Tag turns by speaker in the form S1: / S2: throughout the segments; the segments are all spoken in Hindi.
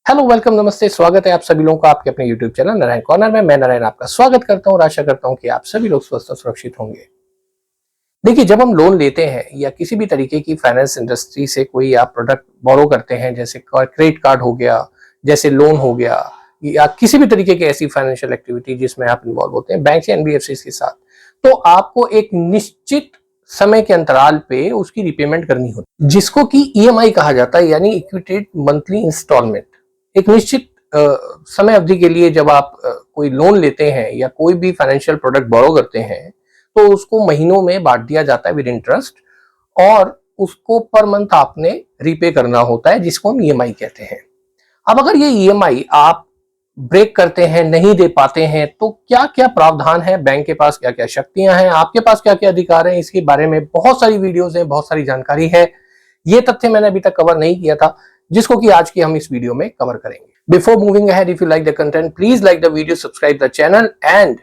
S1: हेलो, वेलकम, नमस्ते, स्वागत है आप सभी लोगों का आपके अपने यूट्यूब चैनल नारायण कॉर्नर में। मैं नारायण आपका स्वागत करता हूं और आशा करता हूं कि आप सभी लोग स्वस्थ और सुरक्षित होंगे। देखिए, जब हम लोन लेते हैं या किसी भी तरीके की फाइनेंस इंडस्ट्री से कोई आप प्रोडक्ट बोरो करते हैं, जैसे क्रेडिट कार्ड हो गया, जैसे लोन हो गया, या किसी भी तरीके की ऐसी फाइनेंशियल एक्टिविटी जिसमें आप इन्वॉल्व होते हैं बैंक या एनबीएफसी के साथ, तो आपको एक निश्चित समय के अंतराल पे उसकी रिपेमेंट करनी होती है, जिसको कि ईएमआई कहा जाता है, यानी इक्विटेड मंथली इंस्टॉलमेंट। एक निश्चित समय अवधि के लिए जब आप कोई लोन लेते हैं या कोई भी फाइनेंशियल प्रोडक्ट बोरो करते हैं, तो उसको महीनों में बांट दिया जाता है विद इंटरेस्ट, और उसको पर मंथ आपने रीपे करना होता है, जिसको हम ईएमआई कहते हैं। अब अगर ये ईएमआई आप ब्रेक करते हैं, नहीं दे पाते हैं, तो क्या क्या प्रावधान है, बैंक के पास क्या क्या शक्तियां हैं, आपके पास क्या क्या अधिकार हैं, इसके बारे में बहुत सारी वीडियोस हैं, बहुत सारी जानकारी है। ये तथ्य मैंने अभी तक कवर नहीं किया था, जिसको कि आज की हम इस वीडियो में कवर करेंगे। Before moving ahead, if you like the content, please like the video, subscribe the channel and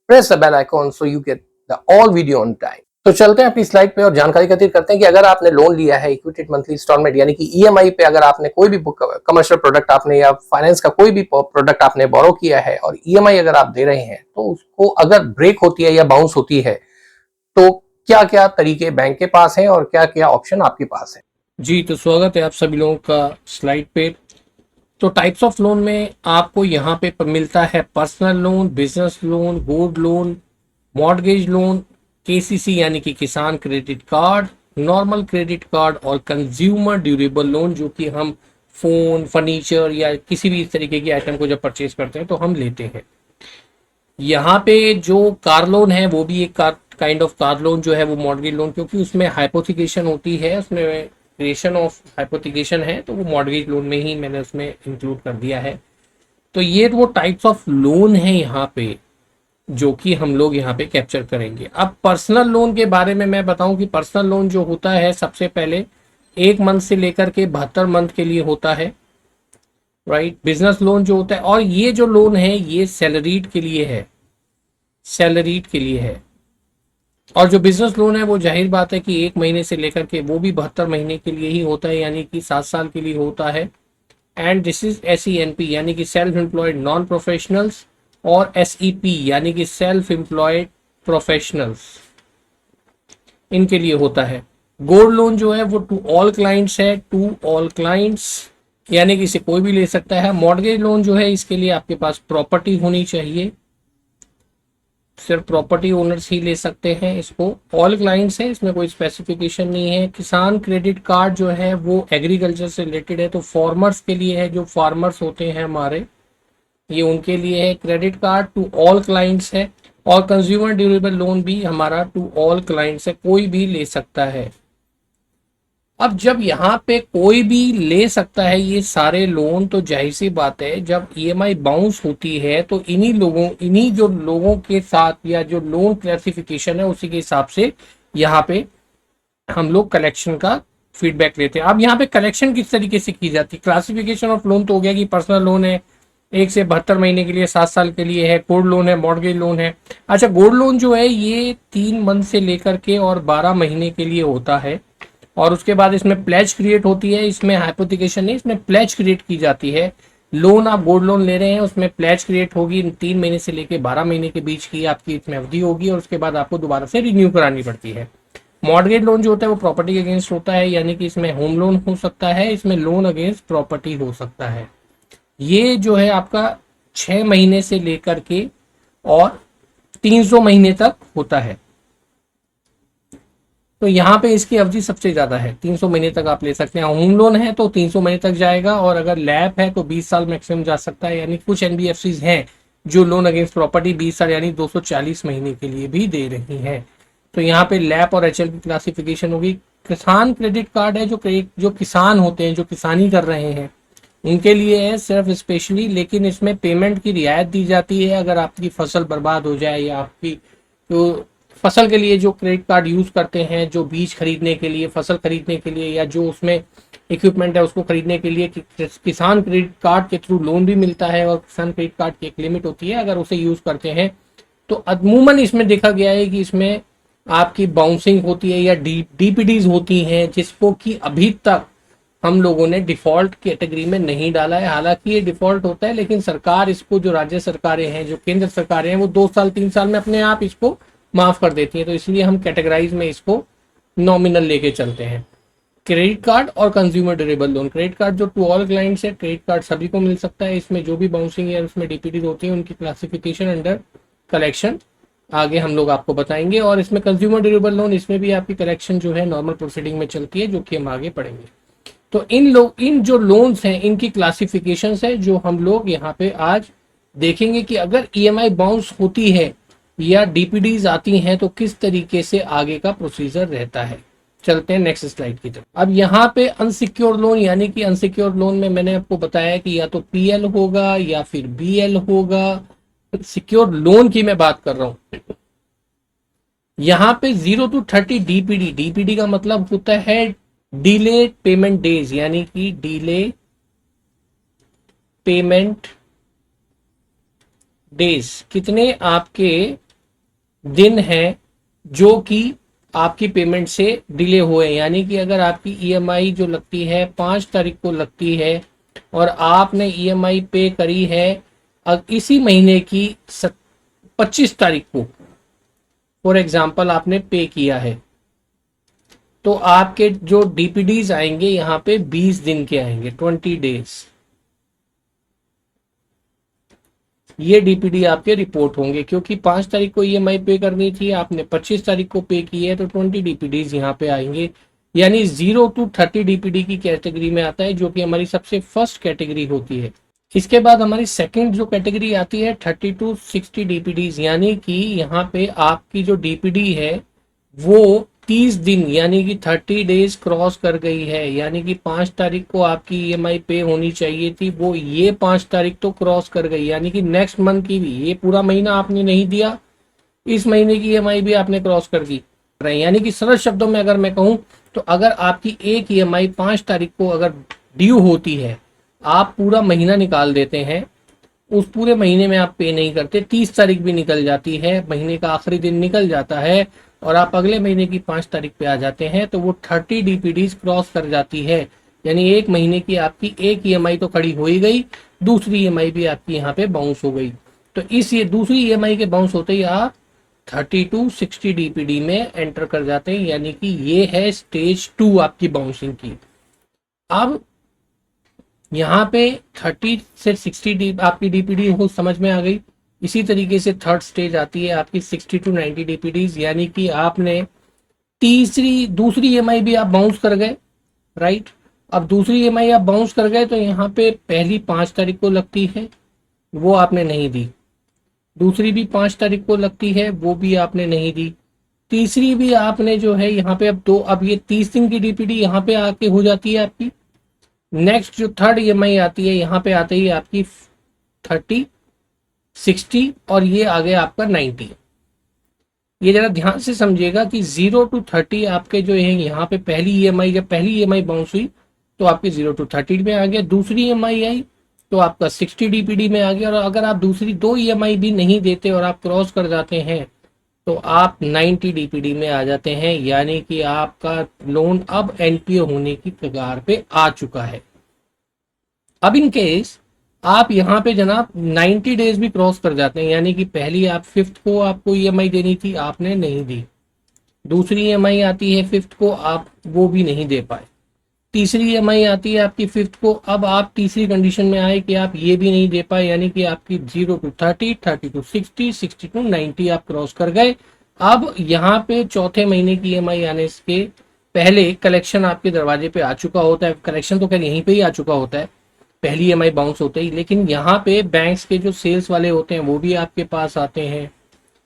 S1: press the bell icon so you get the all video on time. तो चलते हैं अपनी स्लाइड पे और जानकारी एकत्रित करते हैं कि अगर आपने लोन लिया है इक्विटेड मंथली इंस्टॉलमेंट यानी कि ईएमआई पे, अगर आपने कोई भी कमर्शियल प्रोडक्ट आपने या फाइनेंस का कोई भी प्रोडक्ट आपने बोरो किया है और ईएमआई अगर आप दे रहे हैं, तो उसको अगर ब्रेक होती है या बाउंस होती है, तो क्या क्या तरीके बैंक के पास हैं और क्या क्या ऑप्शन आपके पास है।
S2: जी, तो स्वागत है आप सभी लोगों का स्लाइड पे। तो टाइप्स ऑफ लोन में आपको यहाँ पे मिलता है personal loan, business loan, gold loan, mortgage loan, KCC यानी कि किसान credit card, normal credit card और कंज्यूमर ड्यूरेबल लोन, जो कि हम फोन, फर्नीचर या किसी भी इस तरीके की आइटम को जब परचेज करते हैं तो हम लेते हैं। यहाँ पे जो कार लोन है वो भी एक काइंड ऑफ कार लोन जो है वो मॉर्गेज लोन, क्योंकि उसमें हाइपोथिकेशन होती है, उसमें क्रिएशन ऑफ हाइपोथिकेशन है, तो वो मॉर्गेज लोन में ही मैंने उसमें इंक्लूड कर दिया है। तो ये वो टाइप्स ऑफ लोन है यहाँ पे जो कि हम लोग यहाँ पे कैप्चर करेंगे। अब पर्सनल लोन के बारे में मैं बताऊं कि पर्सनल लोन जो होता है सबसे पहले 1 मंथ से लेकर के 72 मंथ के लिए होता है, राइट। बिजनेस लोन जो होता है, और ये जो लोन है ये सैलरीड के लिए है, सैलरीड के लिए है। और जो बिजनेस लोन है वो जाहिर बात है कि 1 महीने से लेकर के वो भी 72 महीने के लिए ही होता है, यानी कि 7 साल के लिए होता है। एंड दिस इज SENP यानी कि सेल्फ एम्प्लॉयड नॉन प्रोफेशनल्स, और SEP यानी कि सेल्फ एम्प्लॉयड प्रोफेशनल्स, इनके लिए होता है। गोल्ड लोन जो है वो टू ऑल क्लाइंट्स है, टू ऑल क्लाइंट्स, यानी कि इसे कोई भी ले सकता है। मॉर्गेज लोन जो है इसके लिए आपके पास प्रॉपर्टी होनी चाहिए, सिर्फ प्रॉपर्टी ओनर्स ही ले सकते हैं इसको। ऑल क्लाइंट्स है, इसमें कोई स्पेसिफिकेशन नहीं है। किसान क्रेडिट कार्ड जो है वो एग्रीकल्चर से रिलेटेड है, तो फार्मर्स के लिए है, जो फार्मर्स होते हैं हमारे, ये उनके लिए है। Credit card to all clients है, और कंज्यूमर ड्यूरेबल लोन भी हमारा टू ऑल क्लाइंट्स है, कोई भी ले सकता है। अब जब यहाँ पे कोई भी ले सकता है ये सारे लोन, तो जाहिर सी बात है जब ईएमआई बाउंस होती है तो इन्हीं जो लोगों के साथ या जो लोन क्लासिफिकेशन है उसी के हिसाब से यहाँ पे हम लोग कलेक्शन का फीडबैक लेते हैं। अब यहाँ पे कलेक्शन किस तरीके से की जाती है, क्लासिफिकेशन ऑफ लोन तो हो गया कि पर्सनल लोन है 1 से 72 महीने के लिए, 7 साल के लिए है। गोल्ड लोन है, मॉर्गेज लोन है। अच्छा, गोल्ड लोन जो है ये 3 मंथ से लेकर के और 12 महीने के लिए होता है, और उसके बाद इसमें प्लेज क्रिएट होती है, इसमें हाइपोथिकेशन नहीं, इसमें प्लेज क्रिएट की जाती है। लोन आप गोल्ड लोन ले रहे हैं उसमें प्लेज क्रिएट होगी, 3 महीने से लेकर 12 महीने के बीच की आपकी इसमें अवधि होगी, और उसके बाद आपको दोबारा से रिन्यू करानी पड़ती है। मॉर्गेज लोन जो होता है वो प्रॉपर्टी के अगेंस्ट होता है, यानी कि इसमें होम लोन हो सकता है, इसमें लोन अगेंस्ट प्रॉपर्टी हो सकता है। ये जो है आपका 6 महीने से लेकर के और 300 महीने तक होता है। तो यहाँ पे इसकी अवधि सबसे ज्यादा है, 300 महीने तक आप ले सकते हैं। होम लोन है तो 300 महीने तक जाएगा, और अगर लैप है तो 20 साल मैक्सिमम जा सकता है। यानी कुछ एनबीएफसीज हैं जो लोन अगेंस्ट प्रॉपर्टी 20 साल यानी 240 महीने के लिए भी दे रही हैं। तो यहाँ पे लैप और एचएल की क्लासिफिकेशन होगी। किसान क्रेडिट कार्ड है, जो किसान होते हैं, जो किसानी कर रहे हैं, उनके लिए है सिर्फ स्पेशली, लेकिन इसमें पेमेंट की रियायत दी जाती है अगर आपकी फसल बर्बाद हो जाए, या आपकी तो फसल के लिए जो क्रेडिट कार्ड यूज करते हैं, जो बीज खरीदने के लिए, फसल खरीदने के लिए, या जो उसमें इक्विपमेंट है उसको खरीदने के लिए, किसान क्रेडिट कार्ड के थ्रू लोन भी मिलता है, और किसान क्रेडिट कार्ड की एक लिमिट होती है, अगर उसे यूज करते हैं तो अमूमन इसमें देखा गया है कि इसमें आपकी बाउंसिंग होती है या डीपीडीज होती हैं, जिसको कि अभी तक हम लोगों ने डिफॉल्ट कैटेगरी में नहीं डाला है। हालांकि ये डिफॉल्ट होता है, लेकिन सरकार इसको, जो राज्य सरकारें हैं, जो केंद्र सरकारें हैं, वो 2 साल 3 साल में अपने आप इसको माफ कर देती हैं। तो इसलिए हम कैटेगराइज में इसको नॉमिनल लेके चलते हैं। क्रेडिट कार्ड और consumer durable loan. Credit card जो टू ऑल क्लाइंट्स है, क्रेडिट कार्ड सभी को मिल सकता है। इसमें जो भी बाउंसिंग है, उसमें डीपीडी होती है, उनकी क्लासिफिकेशन अंडर कलेक्शन आगे हम लोग आपको बताएंगे। और इसमें कंज्यूमर ड्यूरेबल लोन, इसमें भी आपकी कलेक्शन जो है नॉर्मल प्रोसीडिंग में चलती है, जो कि हम आगे पढ़ेंगे। तो इन जो लोन्स हैं, इनकी क्लासिफिकेशंस है जो हम लोग यहाँ पे आज देखेंगे कि अगर ईएमआई बाउंस होती है या डीपीडीज आती हैं तो किस तरीके से आगे का प्रोसीजर रहता है। चलते हैं नेक्स्ट स्लाइड की तरफ। अब यहाँ पे अनसिक्योर्ड लोन, यानी कि अनसिक्योर्ड लोन में मैंने आपको बताया कि या तो पीएल होगा या फिर बीएल होगा। सिक्योर्ड लोन की मैं बात कर रहा हूं। यहाँ पे 0 to 30 डीपीडी, डीपीडी का मतलब होता है डिले पेमेंट डेज, यानी कि डिले पेमेंट डेज, कितने आपके दिन हैं जो कि आपकी पेमेंट से डिले हुए। यानी कि अगर आपकी ईएमआई जो लगती है 5 तारीख को लगती है और आपने ईएमआई पे करी है इसी महीने की 25 तारीख को, फॉर एग्जाम्पल आपने पे किया है, तो आपके जो डीपीडीज आएंगे यहाँ पे 20 दिन के आएंगे, 20 डेज। ये डीपीडी आपके रिपोर्ट होंगे, क्योंकि 5 तारीख को ईएमआई पे करनी थी, आपने 25 तारीख को पे की है, तो 20 डीपीडीज यहाँ पे आएंगे। यानी 0 to 30 डीपीडी की कैटेगरी में आता है, जो कि हमारी सबसे फर्स्ट कैटेगरी होती है। इसके बाद हमारी सेकंड जो कैटेगरी आती है 30 to 60 डीपीडीज, यानी कि यहाँ पे आपकी जो डीपीडी है वो 30 दिन यानी कि 30 डेज क्रॉस कर गई है। यानी कि 5 तारीख को आपकी ईएमआई पे होनी चाहिए थी, वो ये 5 तारीख तो क्रॉस कर गई, यानी कि नेक्स्ट मंथ की भी, ये पूरा महीना आपने नहीं दिया, इस महीने की ईएमआई भी आपने क्रॉस कर दी। यानी कि सरल शब्दों में अगर मैं कहूं तो अगर आपकी एक ईएमआई 5 तारीख को अगर ड्यू होती है, आप पूरा महीना निकाल देते हैं, उस पूरे महीने में आप पे नहीं करते, 30 तारीख भी निकल जाती है, महीने का आखिरी दिन निकल जाता है और आप अगले महीने की 5 तारीख पे आ जाते हैं, तो वो 30 डीपीडीज क्रॉस कर जाती है। यानी एक महीने की आपकी एक ईएमआई तो खड़ी हो ही गई, दूसरी ईएमआई भी आपकी यहाँ पे बाउंस हो गई। तो इस ये दूसरी ईएमआई के बाउंस होते ही आप 30 to 60 डीपीडी में एंटर कर जाते हैं, यानी कि ये है स्टेज 2 आपकी बाउंसिंग की। अब यहाँ पे 30 से 60 आपकी डीपीडी हो समझ में आ गई। इसी तरीके से थर्ड स्टेज आती है आपकी 60 to 90 डीपीडीज, यानी कि आपने दूसरी ईएमआई भी आप बाउंस कर गए, राइट। अब दूसरी ईएमआई आप बाउंस कर गए तो यहाँ पे पहली 5 तारीख को लगती है, वो आपने नहीं दी, दूसरी भी 5 तारीख को लगती है, वो भी आपने नहीं दी, तीसरी भी आपने जो है यहाँ पे अब ये 30 दिन की डीपीडी यहाँ पे आके हो जाती है आपकी। नेक्स्ट जो थर्ड ईएमआई आती है यहाँ पे आते ही आपकी 30, 60 और ये आ गया आपका 90। ये जरा ध्यान से समझिएगा कि 0 to 30 आपके जो है यहाँ पे पहली ईएमआई, जब पहली ईएमआई बाउंस हुई तो आपके 0 to 30 में आ गया, दूसरी ईएमआई आई तो आपका 60 डीपीडी में आ गया, और अगर आप दूसरी 2 ईएमआई भी नहीं देते और आप क्रॉस कर जाते हैं तो आप 90 डीपीडी में आ जाते हैं। यानी कि आपका लोन अब एनपीए होने की कगार पे आ चुका है। अब इन केस आप यहाँ पे जनाब 90 डेज भी क्रॉस कर जाते हैं, यानी कि पहली आप 5th को आपको ईएमआई देनी थी, आपने नहीं दी, दूसरी ईएमआई आती है 5th को, आप वो भी नहीं दे पाए, तीसरी ईएमआई आती है आपकी 5th को, अब आप तीसरी कंडीशन में आए कि आप ये भी नहीं दे पाए, यानी कि आपकी 0 to 30, 30 to 60, 60 to 90 आप क्रॉस कर गए। अब यहाँ पे चौथे महीने की ईएमआई आने के पहले कलेक्शन आपके दरवाजे पे आ चुका होता है। कलेक्शन तो खैर यहीं पे ही आ चुका होता है पहली ईएमआई बाउंस होते ही, लेकिन यहाँ पे बैंक्स के जो सेल्स वाले होते हैं वो भी आपके पास आते हैं,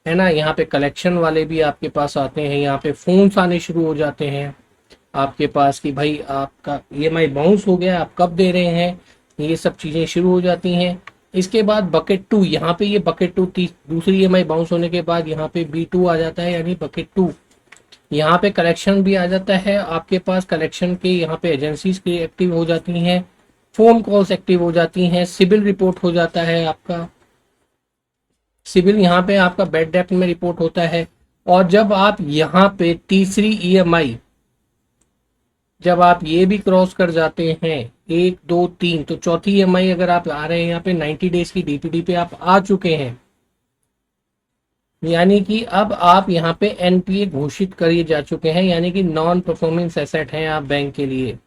S2: है ना, यहाँ पे कलेक्शन वाले भी आपके पास आते हैं, यहाँ पे फोन्स आने शुरू हो जाते हैं आपके पास कि भाई आपका ईएमआई बाउंस हो गया, आप कब दे रहे हैं, ये सब चीज़ें शुरू हो जाती हैं। इसके बाद बकेट 2, यहाँ पे ये बकेट 2 दूसरी ईएमआई बाउंस होने के बाद यहाँ पे B2 आ जाता है, यानी बकेट 2। यहाँ पे कलेक्शन भी आ जाता है आपके पास, कलेक्शन के यहाँ पे एजेंसीज की एक्टिव हो जाती हैं, फोन कॉल्स एक्टिव हो जाती हैं, सिबिल रिपोर्ट हो जाता है आपका, सिबिल यहाँ पे आपका बैड डेप्ट में रिपोर्ट होता है। और जब आप यहाँ पे तीसरी ईएमआई जब आप ये भी क्रॉस कर जाते हैं 1 2 3, तो चौथी ईएमआई अगर आप आ रहे हैं यहाँ पे 90 डेज की डीपीडी पे आप आ चुके हैं, यानी कि अब आप यहाँ पे एनपीए घोषित करिए जा चुके हैं, यानी कि नॉन परफॉर्मिंग एसेट हैं आप बैंक के लिए।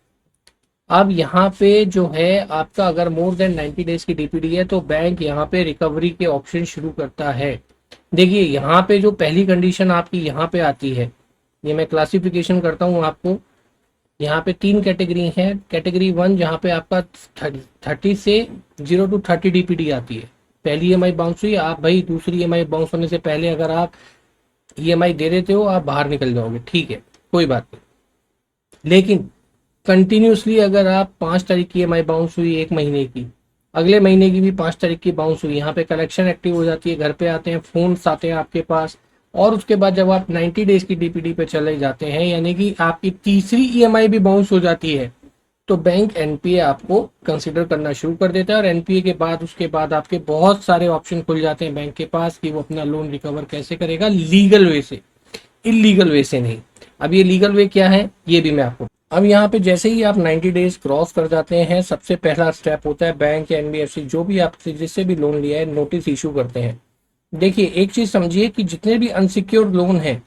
S2: अब यहाँ पे जो है आपका अगर मोर देन 90 डेज की डीपीडी है तो बैंक यहाँ पे रिकवरी के ऑप्शन शुरू करता है। देखिए यहाँ पे जो पहली कंडीशन आपकी यहाँ पे आती है, ये मैं क्लासिफिकेशन करता हूँ आपको। यहाँ पे 3 कैटेगरी है। कैटेगरी 1 जहाँ पे आपका 30 से 0 to 30 डीपीडी आती है। पहली ईएमआई बाउंस हुई, आप भाई दूसरी ईएमआई बाउंस होने से पहले अगर आप ईएमआई दे देते हो आप बाहर निकल जाओगे, ठीक है कोई बात नहीं। लेकिन कंटिन्यूसली अगर आप 5 तारीख की ईएमआई बाउंस हुई, 1 महीने की, अगले महीने की भी 5 तारीख की बाउंस हुई, यहाँ पे कलेक्शन एक्टिव हो जाती है, घर पे आते हैं, फोन्स आते हैं आपके पास, और उसके बाद जब आप 90 डेज की डीपीडी पे चले जाते हैं, यानी कि आपकी तीसरी ईएमआई भी बाउंस हो जाती है, तो बैंक एनपीए आपको कंसिडर करना शुरू कर देता है। और एनपीए के बाद उसके बाद आपके बहुत सारे ऑप्शन खुल जाते हैं बैंक के पास कि वो अपना लोन रिकवर कैसे करेगा, लीगल वे से, इलीगल वे से नहीं। अब ये लीगल वे क्या है ये भी मैं आपको, अब यहाँ पे जैसे ही आप 90 डेज क्रॉस कर जाते हैं, सबसे पहला स्टेप होता है बैंक या एनबीएफसी जो भी आपसे जिससे भी लोन लिया है नोटिस इशू करते हैं। देखिए एक चीज समझिए कि जितने भी अनसिक्योर्ड लोन है,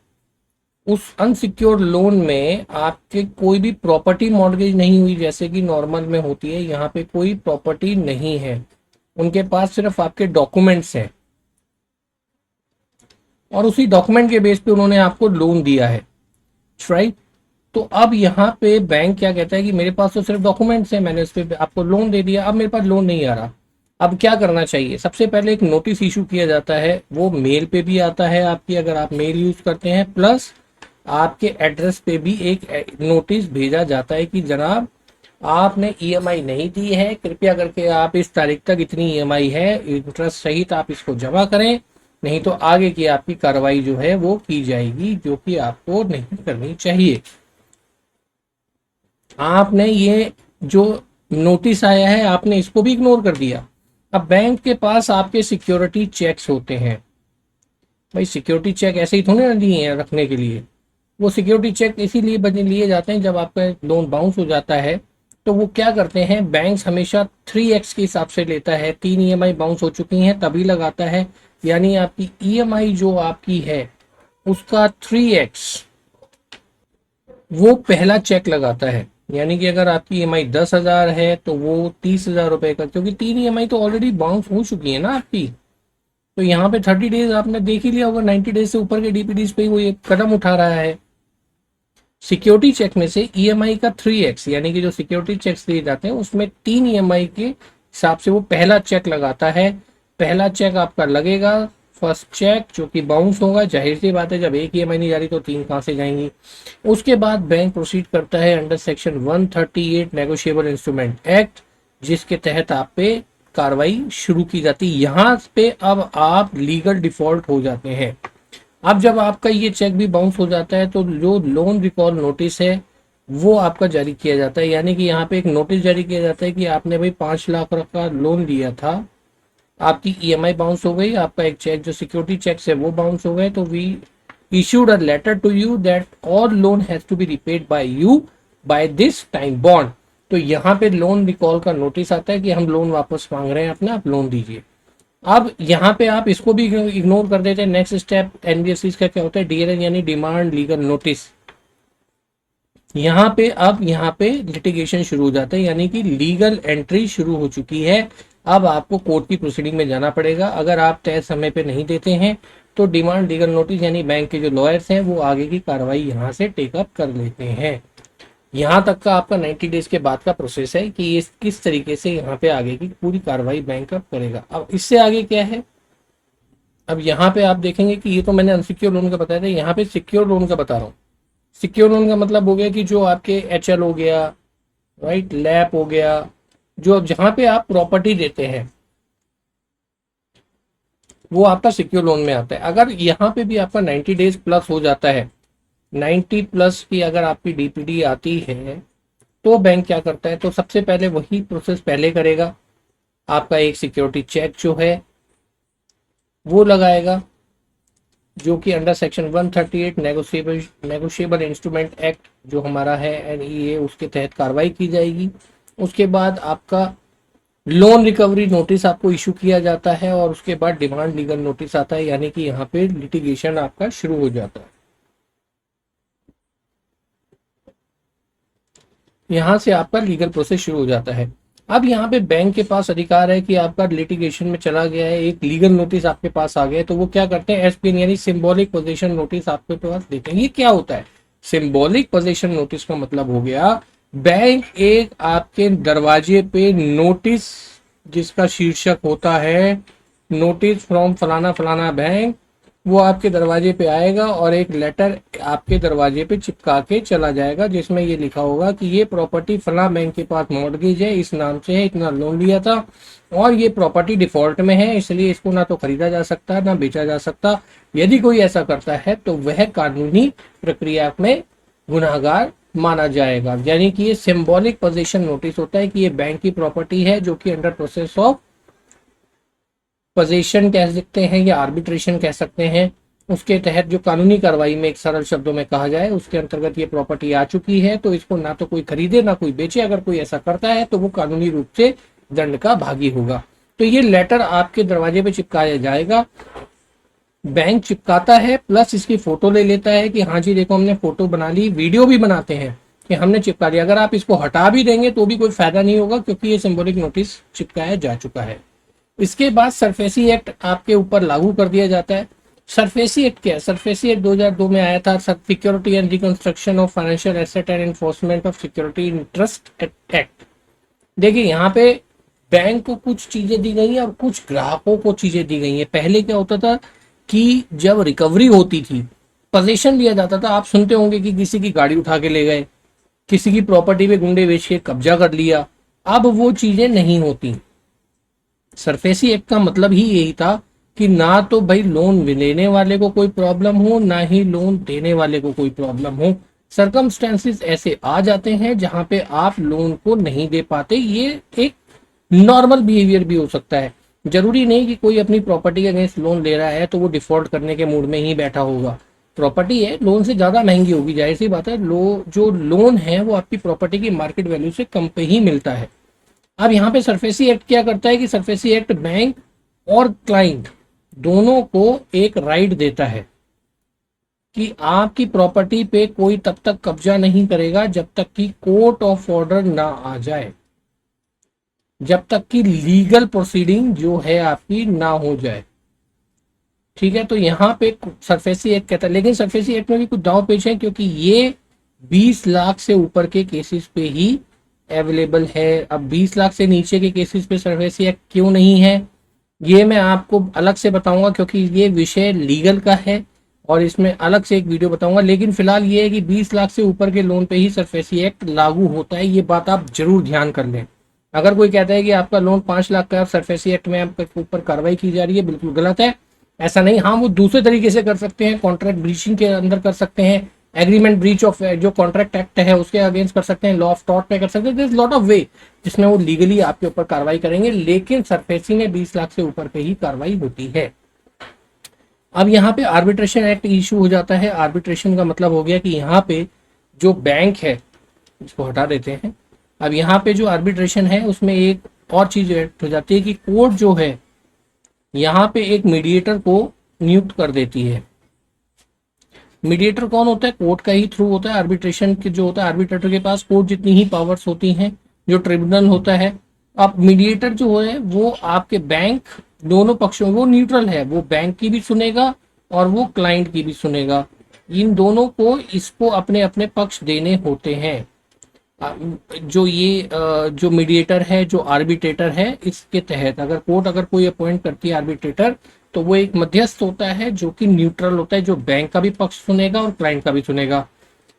S2: उस अनसिक्योर्ड लोन में आपके कोई भी प्रॉपर्टी मॉर्गेज नहीं हुई जैसे कि नॉर्मल में होती है, यहाँ पे कोई प्रॉपर्टी नहीं है, उनके पास सिर्फ आपके डॉक्यूमेंट्स हैं, और उसी डॉक्यूमेंट के बेस पे उन्होंने आपको लोन दिया है, राइट। तो अब यहाँ पे बैंक क्या कहता है कि मेरे पास तो सिर्फ डॉक्यूमेंट्स हैं, मैंने उस पर आपको लोन दे दिया, अब मेरे पास लोन नहीं आ रहा। अब क्या करना चाहिए, सबसे पहले एक नोटिस इशू किया जाता है, वो मेल पे भी आता है आपकी, अगर आप मेल यूज करते हैं, प्लस आपके एड्रेस पे भी एक नोटिस भेजा जाता है कि जनाब आपने ईएमआई नहीं दी है, कृपया करके आप इस तारीख तक इतनी ईएमआई है इंटरेस्ट सहित आप इसको जमा करें, नहीं तो आगे की आपकी कार्रवाई जो है वो की जाएगी, जो कि आपको नहीं करनी चाहिए। आपने ये जो नोटिस आया है आपने इसको भी इग्नोर कर दिया। अब बैंक के पास आपके सिक्योरिटी चेक्स होते हैं, भाई सिक्योरिटी चेक ऐसे ही थोड़े ना दिए हैं रखने के लिए, वो सिक्योरिटी चेक इसीलिए बने लिए जाते हैं जब आपका लोन बाउंस हो जाता है तो वो क्या करते हैं, बैंक हमेशा 3x के हिसाब से लेता है, 3 ईएमआई बाउंस हो चुकी हैं तभी लगाता है, यानी आपकी ईएमआई जो आपकी है उसका 3x वो पहला चेक लगाता है। यानी कि अगर आपकी ईएमआई 10,000 है तो वो 30,000 रुपए का, क्योंकि 3 ईएमआई तो ऑलरेडी बाउंस हो चुकी है ना आपकी, तो यहाँ पे 30 डेज आपने देख ही लिया होगा, 90 डेज से ऊपर के डीपीडीज पे वो ये कदम उठा रहा है। सिक्योरिटी चेक में से ईएमआई का 3x, यानी कि जो सिक्योरिटी चेक्स दिए जाते हैं उसमें 3 ईएमआई के हिसाब से वो पहला चेक लगाता है। पहला चेक आपका लगेगा, फर्स्ट चेक जो कि बाउंस होगा, जाहिर सी बात है जब एक ईएमआई नहीं जा रही तो 3 कहां से जाएंगी। उसके बाद बैंक प्रोसीड करता है under section 138 negotiable instrument act, जिसके तहत आप पे कार्रवाई शुरू की जाती है। यहाँ पे अब आप लीगल डिफॉल्ट हो जाते हैं। अब जब आपका ये चेक भी बाउंस हो जाता है तो जो लोन रिकॉल नोटिस है वो आपका जारी किया जाता है, यानी कि यहाँ पे एक नोटिस जारी किया जाता है कि आपने भाई 5 लाख का लोन लिया था, आपकी ईएमआई बाउंस हो गई, आपका एक चेक जो सिक्योरिटी चेक्स है वो बाउंस हो गए, तो we issued a letter to you that all loan has to be repaid by you by this time bound. तो यहाँ पे लोन रिकॉल का नोटिस आता है कि हम लोन वापस मांग रहे हैं अपना, आप लोन दीजिए। अब यहाँ पे आप इसको भी इग्नोर कर देते हैं। नेक्स्ट स्टेप एनबीएफसी का क्या होता है, डीएलएन यानी डिमांड लीगल नोटिस। यहाँ पे अब यहाँ पे लिटिगेशन शुरू हो जाता है, यानी कि लीगल एंट्री शुरू हो चुकी है। अब आपको कोर्ट की प्रोसीडिंग में जाना पड़ेगा, अगर आप तय समय पे नहीं देते हैं तो डिमांड लीगल नोटिस यानी बैंक के जो लॉयर्स हैं वो आगे की कार्रवाई यहाँ से टेकअप कर लेते हैं। यहाँ तक का आपका 90 डेज के बाद का प्रोसेस है कि ये किस तरीके से यहाँ पे आगे की पूरी कार्रवाई बैंक अब करेगा। अब इससे आगे क्या है, अब यहाँ पे आप देखेंगे कि ये तो मैंने अनसिक्योर लोन का बताया था, यहाँ पे सिक्योर लोन का बता रहा हूँ। सिक्योर लोन का मतलब हो गया कि जो आपके एचएल हो गया, राइट, लैप हो गया, जो जहाँ पे आप प्रॉपर्टी देते हैं वो आपका सिक्योर लोन में आता है। अगर यहाँ पे भी आपका 90 डेज प्लस हो जाता है, 90 प्लस की अगर आपकी डीपीडी आती है तो बैंक क्या करता है, तो सबसे पहले वही प्रोसेस पहले करेगा, आपका एक सिक्योरिटी चेक जो है वो लगाएगा, जो कि under section 138 negotiable instrument act जो हमारा है NEA, उसके तहत कार्रवाई की जाएगी। उसके बाद आपका लोन रिकवरी नोटिस आपको इशू किया जाता है और उसके बाद डिमांड लीगल नोटिस आता है, यानी कि यहाँ पे लिटिगेशन आपका शुरू हो जाता है। यहाँ से आपका लीगल प्रोसेस शुरू हो जाता है। अब यहाँ पे बैंक के पास अधिकार है कि आपका लिटिगेशन में चला गया है, एक लीगल नोटिस आपके पास आ गया है, तो वो क्या करते हैं, एसपीएन यानी सिंबॉलिक पोजीशन नोटिस आपके पास देते हैं। ये क्या होता है? सिंबॉलिक पोजीशन नोटिस का मतलब हो गया, बैंक एक आपके दरवाजे पे नोटिस, जिसका शीर्षक होता है नोटिस फ्रॉम फलाना फलाना बैंक, वो आपके दरवाजे पे आएगा और एक लेटर आपके दरवाजे पे चिपका के चला जाएगा, जिसमें ये लिखा होगा कि ये प्रॉपर्टी फला बैंक के पास मॉर्गेज है, इस नाम से है, इतना लोन लिया था और ये प्रॉपर्टी डिफॉल्ट में है, इसलिए इसको ना तो खरीदा जा सकता ना बेचा जा सकता। यदि कोई ऐसा करता है तो वह कानूनी प्रक्रिया में गुनाहगार माना जाएगा। यानी कि ये सिंबॉलिक पोजीशन नोटिस होता है कि ये बैंक की प्रॉपर्टी है जो कि अंडर प्रोसेस ऑफ पोजीशन कह सकते हैं या आर्बिट्रेशन कह सकते हैं। उसके तहत जो कानूनी कार्रवाई में एक सरल शब्दों में कहा जाए, उसके अंतर्गत ये प्रॉपर्टी आ चुकी है, तो इसको ना तो कोई खरीदे ना कोई बेचे। अगर कोई ऐसा करता है तो वो कानूनी रूप से दंड का भागी होगा। तो ये लेटर आपके दरवाजे पे चिपकाया जाएगा, बैंक चिपकाता है प्लस इसकी फोटो ले लेता है कि हाँ जी देखो हमने फोटो बना ली, वीडियो भी बनाते हैं कि हमने चिपका दिया। अगर आप इसको हटा भी देंगे तो भी कोई फायदा नहीं होगा, क्योंकि ये सिंबॉलिक नोटिस चिपकाया जा चुका है। इसके बाद सरफेसी एक्ट आपके ऊपर लागू कर दिया जाता है। सरफेसी एक्ट क्या है? सरफेसी एक्ट 2002 में आया था, security and reconstruction of financial asset and enforcement of security interest act. देखिए यहाँ पे बैंक को कुछ चीजें दी गई हैं और कुछ ग्राहकों को चीजें दी गई हैं। पहले क्या होता था कि जब रिकवरी होती थी, पोजीशन लिया जाता था, आप सुनते होंगे कि किसी की गाड़ी उठा के ले गए, किसी की प्रॉपर्टी पे गुंडे बेच के कब्जा कर लिया। अब वो चीजें नहीं होती। सरफेसी एक्ट का मतलब ही यही था कि ना तो भाई लोन लेने वाले को कोई प्रॉब्लम हो, ना ही लोन देने वाले को कोई प्रॉब्लम हो। सर्कमस्टेंसेस ऐसे आ जाते हैं जहां पे आप लोन को नहीं दे पाते। ये एक नॉर्मल बिहेवियर भी हो सकता है। जरूरी नहीं कि कोई अपनी प्रॉपर्टी के अगेंस्ट लोन ले रहा है तो वो डिफॉल्ट करने के मूड में ही बैठा होगा। प्रॉपर्टी है, लोन से ज्यादा महंगी होगी, जाहिर सी बात है। जो लोन है वो आपकी प्रॉपर्टी की मार्केट वैल्यू से कम पे ही मिलता है। अब यहाँ पे सरफेसी एक्ट क्या करता है कि सरफेसी एक्ट बैंक और क्लाइंट दोनों को एक राइट देता है कि आपकी प्रॉपर्टी पे कोई तब तक कब्जा नहीं करेगा जब तक कि कोर्ट ऑफ ऑर्डर ना आ जाए, जब तक कि लीगल प्रोसीडिंग जो है आपकी ना हो जाए। ठीक है, तो यहाँ पे सरफेसी एक्ट कहता है, लेकिन सरफेसी एक्ट में भी कुछ दांव पेच है, क्योंकि ये 20 लाख से ऊपर के केसेस पे ही अवेलेबल है। अब 20 लाख से नीचे के केसेस पे सरफेसी एक्ट क्यों नहीं है, ये मैं आपको अलग से बताऊंगा, क्योंकि ये विषय लीगल का है और इसमें अलग से एक वीडियो बताऊंगा। लेकिन फिलहाल ये है कि 20 लाख से ऊपर के लोन पे ही सरफेसी एक्ट लागू होता है। ये बात आप जरूर ध्यान कर लें। अगर कोई कहता है कि आपका लोन 5 लाख का है, सरफेसी एक्ट में आपके ऊपर कार्रवाई की जा रही है, बिल्कुल गलत है। ऐसा नहीं, हाँ वो दूसरे तरीके से कर सकते हैं, कॉन्ट्रैक्ट ब्रीचिंग के अंदर कर सकते हैं, एग्रीमेंट ब्रीच ऑफ जो कॉन्ट्रैक्ट एक्ट है उसके अगेंस्ट कर सकते हैं, लॉ ऑफ टॉर्ट पे कर सकते हैं। लॉट ऑफ वे जिसमें वो लीगली आपके ऊपर कार्रवाई करेंगे, लेकिन सरफेसी में 20 लाख से ऊपर पे ही कार्रवाई होती है। अब यहाँ पे आर्बिट्रेशन एक्ट इशू हो जाता है। आर्बिट्रेशन का मतलब हो गया कि यहाँ पे जो बैंक है, इसको हटा देते हैं। अब यहाँ पे जो आर्बिट्रेशन है उसमें एक और चीज ऐड हो जाती है कि कोर्ट जो है यहाँ पे एक मीडिएटर को नियुक्त कर देती है। मीडिएटर कौन होता है? कोर्ट का ही थ्रू होता है। आर्बिट्रेशन के जो होता है, आर्बिट्रेटर के पास कोर्ट जितनी ही पावर्स होती हैं जो ट्रिब्यूनल होता है। अब मीडिएटर जो है वो आपके बैंक दोनों पक्षों, वो न्यूट्रल है, वो बैंक की भी सुनेगा और वो क्लाइंट की भी सुनेगा। इन दोनों को इसको अपने अपने पक्ष देने होते हैं। जो मीडिएटर है, जो आर्बिट्रेटर है, इसके तहत अगर कोई अपॉइंट करती है आर्बिट्रेटर, तो वो एक मध्यस्थ होता है जो कि न्यूट्रल होता है, जो बैंक का भी पक्ष सुनेगा और क्लाइंट का भी सुनेगा।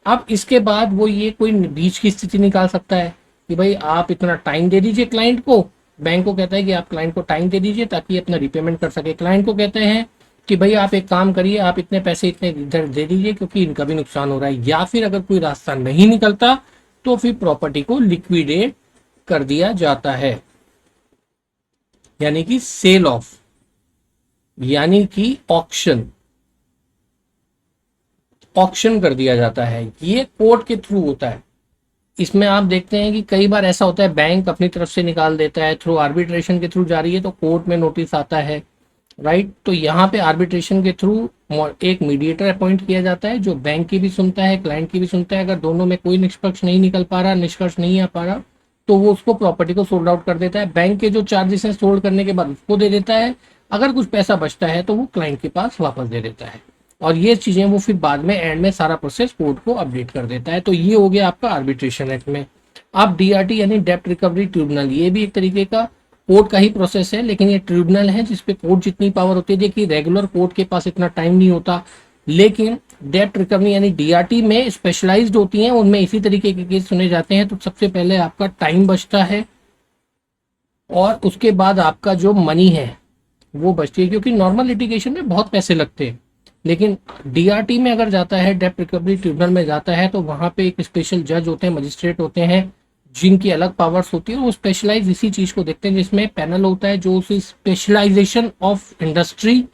S2: अब इसके बाद वो ये कोई बीच की स्थिति निकाल सकता है कि भाई आप इतना टाइम दे दीजिए क्लाइंट को। बैंक को कहता है कि आप क्लाइंट को टाइम दे दीजिए ताकि अपना रिपेमेंट कर सके। क्लाइंट को कहते हैं कि भाई आप एक काम करिए, आप इतने पैसे इतने इधर दे दीजिए क्योंकि इनका भी नुकसान हो रहा है। या फिर अगर कोई रास्ता नहीं निकलता तो फिर प्रॉपर्टी को लिक्विडेट कर दिया जाता है, यानी कि सेल ऑफ, यानी कि ऑक्शन। ऑक्शन कर दिया जाता है। ये कोर्ट के थ्रू होता है। इसमें आप देखते हैं कि कई बार ऐसा होता है बैंक अपनी तरफ से निकाल देता है, थ्रू आर्बिट्रेशन के थ्रू जा रही है तो कोर्ट में नोटिस आता है, राइट। तो यहाँ पे आर्बिट्रेशन के थ्रू एक मीडिएटर अपॉइंट किया जाता है जो बैंक की भी सुनता है, क्लाइंट की भी सुनता है। अगर दोनों में कोई निष्पक्ष नहीं निकल पा रहा, निष्कर्ष नहीं आ पा रहा, तो वो उसको प्रॉपर्टी को सोल्ड आउट कर देता है। बैंक के जो चार्जेस हैं सोल्ड करने के बाद उसको दे देता है। अगर कुछ पैसा बचता है तो वो क्लाइंट के पास वापस दे देता है। और ये चीजें वो फिर बाद में एंड में सारा प्रोसेस कोर्ट को अपडेट कर देता है। तो ये हो गया आपका आर्बिट्रेशन एक्ट में। आप डीआरटी यानी डेप्ट रिकवरी ट्रिब्यूनल, ये भी एक तरीके का कोर्ट का ही प्रोसेस है, लेकिन ये ट्रिब्यूनल है जिसपे कोर्ट जितनी पावर होती है। देखिए रेगुलर कोर्ट के पास इतना टाइम नहीं होता, लेकिन डेप्ट रिकवरी यानी डीआरटी में स्पेशलाइज्ड होती हैं, उनमें इसी तरीके के केस सुने जाते हैं। तो सबसे पहले आपका टाइम बचता है और उसके बाद आपका जो मनी है वो बचती है, क्योंकि नॉर्मल लिटिगेशन में बहुत पैसे लगते हैं। लेकिन डीआरटी में अगर जाता है, डेप्ट रिकवरी ट्रिब्यूनल में जाता है, तो वहां पे एक स्पेशल जज होते हैं, मजिस्ट्रेट होते हैं, जिनकी अलग पावर्स होती है। वो स्पेशलाइज इसी चीज को देखते हैं, जिसमें पैनल होता है जो उस स्पेशलाइजेशन ऑफ इंडस्ट्री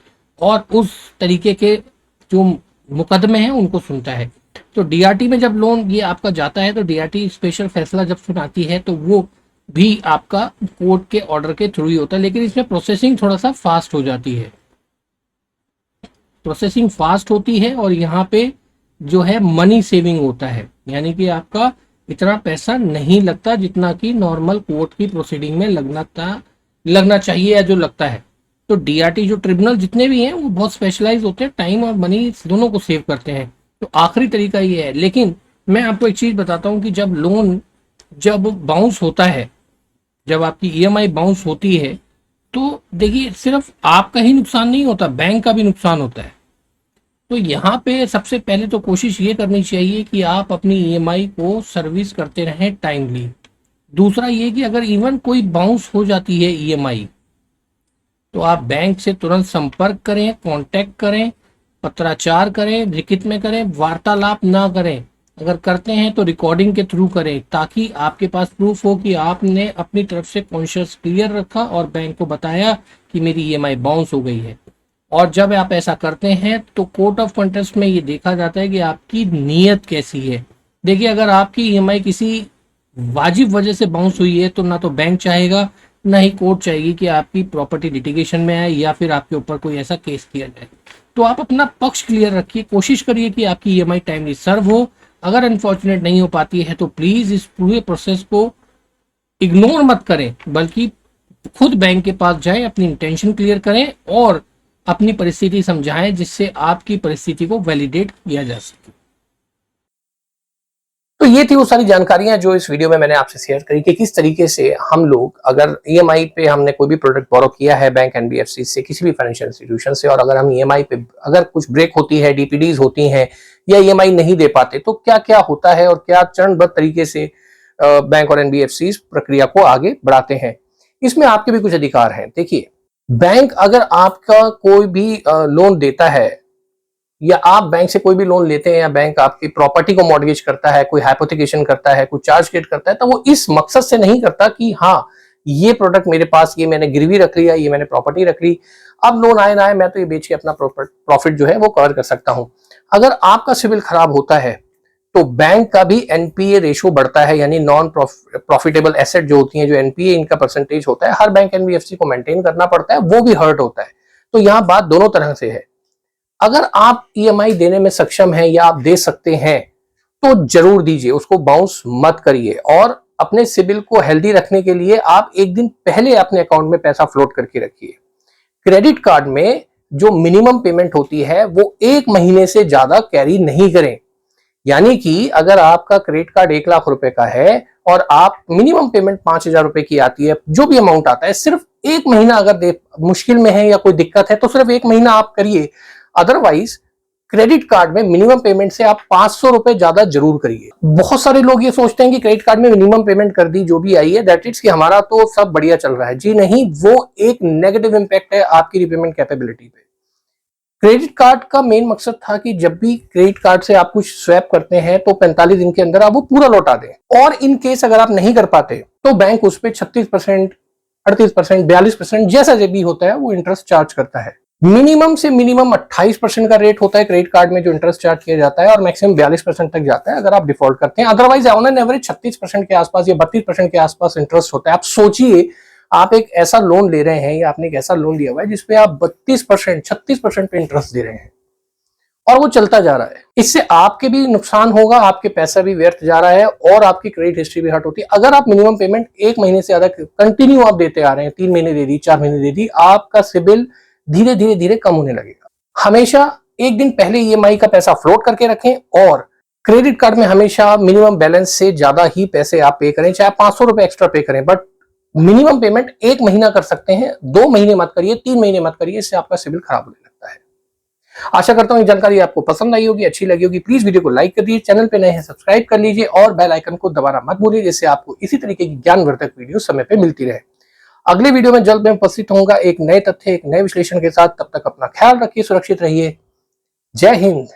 S2: और उस तरीके के जो मुकदमे हैं उनको सुनता है। तो डीआरटी में जब लोन ये आपका जाता है तो डीआरटी स्पेशल फैसला जब सुनाती है तो वो भी आपका कोर्ट के ऑर्डर के थ्रू ही होता है, लेकिन इसमें प्रोसेसिंग थोड़ा सा फास्ट हो जाती है। प्रोसेसिंग फास्ट होती है और यहाँ पे जो है मनी सेविंग होता है, यानी कि आपका इतना पैसा नहीं लगता जितना कि नॉर्मल कोर्ट की प्रोसीडिंग में लगना चाहिए या जो लगता है। तो डीआरटी जो ट्रिब्यूनल जितने भी हैं वो बहुत स्पेशलाइज होते हैं, टाइम और मनी दोनों को सेव करते हैं। तो आखिरी तरीका ये है। लेकिन मैं आपको एक चीज बताता हूँ कि जब लोन जब बाउंस होता है, जब आपकी ईएमआई बाउंस होती है, तो देखिए सिर्फ आपका ही नुकसान नहीं होता, बैंक का भी नुकसान होता है। तो यहाँ पे सबसे पहले तो कोशिश ये करनी चाहिए कि आप अपनी ईएमआई को सर्विस करते रहें टाइमली। दूसरा ये कि अगर इवन कोई बाउंस हो जाती है ईएमआई, तो आप बैंक से तुरंत संपर्क करें, कांटेक्ट करें, पत्राचार करें, लिखित में करें, वार्तालाप ना करें। अगर करते हैं तो रिकॉर्डिंग के थ्रू करें, ताकि आपके पास प्रूफ हो कि आपने अपनी तरफ से कॉन्शियस क्लियर रखा और बैंक को बताया कि मेरी ईएमआई बाउंस हो गई है। और जब आप ऐसा करते हैं तो कोर्ट ऑफ कंटेस्ट में ये देखा जाता है कि आपकी नीयत कैसी है। देखिए अगर आपकी ईएमआई किसी वाजिब वजह से बाउंस हुई है तो ना तो बैंक चाहेगा, ना ही कोर्ट चाहेगी कि आपकी प्रॉपर्टी लिटिगेशन में आए या फिर आपके ऊपर कोई ऐसा केस किया जाए। तो आप अपना पक्ष क्लियर रखिए, कोशिश करिए कि आपकी ईएमआई टाइमली सर्व हो। अगर अनफॉर्चुनेट नहीं हो पाती है तो प्लीज इस पूरे प्रोसेस को इग्नोर मत करें, बल्कि खुद बैंक के पास जाएं, अपनी इंटेंशन क्लियर करें और अपनी परिस्थिति समझाएं, जिससे आपकी परिस्थिति को वैलिडेट किया जा सके।
S1: तो ये थी वो सारी जानकारियां जो इस वीडियो में मैंने आपसे शेयर करी कि किस तरीके से हम लोग अगर ईएमआई पे हमने कोई भी प्रोडक्ट बोरो किया है बैंक एनबीएफसी से, किसी भी फाइनेंशियल इंस्टीट्यूशन से, और अगर हम ईएमआई पे अगर कुछ ब्रेक होती है, डीपीडीज होती हैं या ईएमआई नहीं दे पाते, तो क्या क्या होता है और क्या चरणबद्ध तरीके से बैंक और एनबीएफसी प्रक्रिया को आगे बढ़ाते हैं। इसमें आपके भी कुछ अधिकार हैं। देखिए, बैंक अगर आपका कोई भी लोन देता है या आप बैंक से कोई भी लोन लेते हैं या बैंक आपकी प्रॉपर्टी को मॉर्गेज करता है, कोई हाइपोथिकेशन करता है, कोई चार्ज क्रिएट करता है, तो वो इस मकसद से नहीं करता कि हाँ ये प्रोडक्ट मेरे पास, ये मैंने गिरवी रख लिया, ये मैंने प्रॉपर्टी रख ली, अब लोन आए ना आए मैं तो ये बेच के अपना प्रॉफिट जो है वो कवर कर सकता हूं। अगर आपका सिविल खराब होता है तो बैंक का भी एनपीए रेशो बढ़ता है, यानी नॉन प्रॉफिटेबल एसेट जो होती है, जो एनपीए इनका परसेंटेज होता है, हर बैंक एनबीएफसी को मेंटेन करना पड़ता है, वो भी हर्ट होता है। तो यहाँ बात दोनों तरह से है। अगर आप ईएमआई देने में सक्षम हैं या आप दे सकते हैं तो जरूर दीजिए, उसको बाउंस मत करिए। और अपने सिबिल को हेल्दी रखने के लिए आप एक दिन पहले अपने अकाउंट में पैसा फ्लोट करके रखिए। क्रेडिट कार्ड में जो मिनिमम पेमेंट होती है वो 1 महीने से ज्यादा कैरी नहीं करें। यानी कि अगर आपका क्रेडिट कार्ड 1 लाख रुपए का है और आप मिनिमम पेमेंट 5,000 रुपए की आती है, जो भी अमाउंट आता है, सिर्फ 1 महीना अगर मुश्किल में है या कोई दिक्कत है तो सिर्फ 1 महीना आप करिए। अदरवाइज क्रेडिट कार्ड में मिनिमम पेमेंट से आप 500 रुपए ज्यादा जरूर करिए। बहुत सारे लोग ये सोचते हैं कि क्रेडिट कार्ड में मिनिमम पेमेंट कर दी जो भी आई है दैट इट्स कि हमारा तो सब बढ़िया चल रहा है। जी नहीं, वो एक नेगेटिव इंपैक्ट है आपकी रिपेमेंट कैपेबिलिटी पे। क्रेडिट कार्ड का मेन मकसद था कि जब भी क्रेडिट कार्ड से आप कुछ स्वैप करते हैं तो 45 दिन के अंदर आप वो पूरा लौटा दें। और इन केस अगर आप नहीं कर पाते तो बैंक उस पर 36%, 38%, 42% जैसा जो भी होता है वो इंटरेस्ट चार्ज करता है। मिनिमम से मिनिमम 28% का रेट होता है क्रेडिट कार्ड में जो इंटरेस्ट चार्ज किया जाता है, और मैक्सिमम 42% तक जाता है अगर आप डिफॉल्ट करते हैं। अदरवाइज ऑन एन एवरेज 36% के आसपास या 32% के आसपास इंटरेस्ट होता है। आप सोचिए, आप एक ऐसा लोन ले रहे हैं या आपने एक ऐसा लोन लिया हुआ है जिसपे आप 32%, 36% पे इंटरेस्ट दे रहे हैं और वो चलता जा रहा है। इससे आपके भी नुकसान होगा, आपके पैसा भी व्यर्थ जा रहा है और आपकी क्रेडिट हिस्ट्री भी हट होती है। अगर आप मिनिमम पेमेंट 1 महीने से ज्यादा कंटिन्यू आप देते आ रहे हैं, 3 महीने दे दी, 4 महीने दे दी, आपका सिबिल धीरे धीरे धीरे कम होने लगेगा। हमेशा एक दिन पहले ईएमआई का पैसा फ्लोट करके रखें और क्रेडिट कार्ड में हमेशा मिनिमम बैलेंस से ज्यादा ही पैसे आप पे करें, चाहे 500 रुपए एक्स्ट्रा पे करें, बट मिनिमम पेमेंट 1 महीना कर सकते हैं, 2 महीने मत करिए, 3 महीने मत करिए, इससे आपका सिबिल खराब होने लगता है। आशा करता हूं ये जानकारी आपको पसंद आई होगी, अच्छी लगी होगी। प्लीज वीडियो को लाइक कर दीजिए, चैनल पे नए हैं सब्सक्राइब कर लीजिए और बेल आइकन को दबाना मत भूलिए, जिससे आपको इसी तरीके की ज्ञानवर्धक वीडियो समय पे मिलती रहे। अगले वीडियो में जल्द मैं उपस्थित होऊंगा एक नए तथ्य, एक नए विश्लेषण के साथ। तब तक अपना ख्याल रखिए, सुरक्षित रहिए। जय हिंद।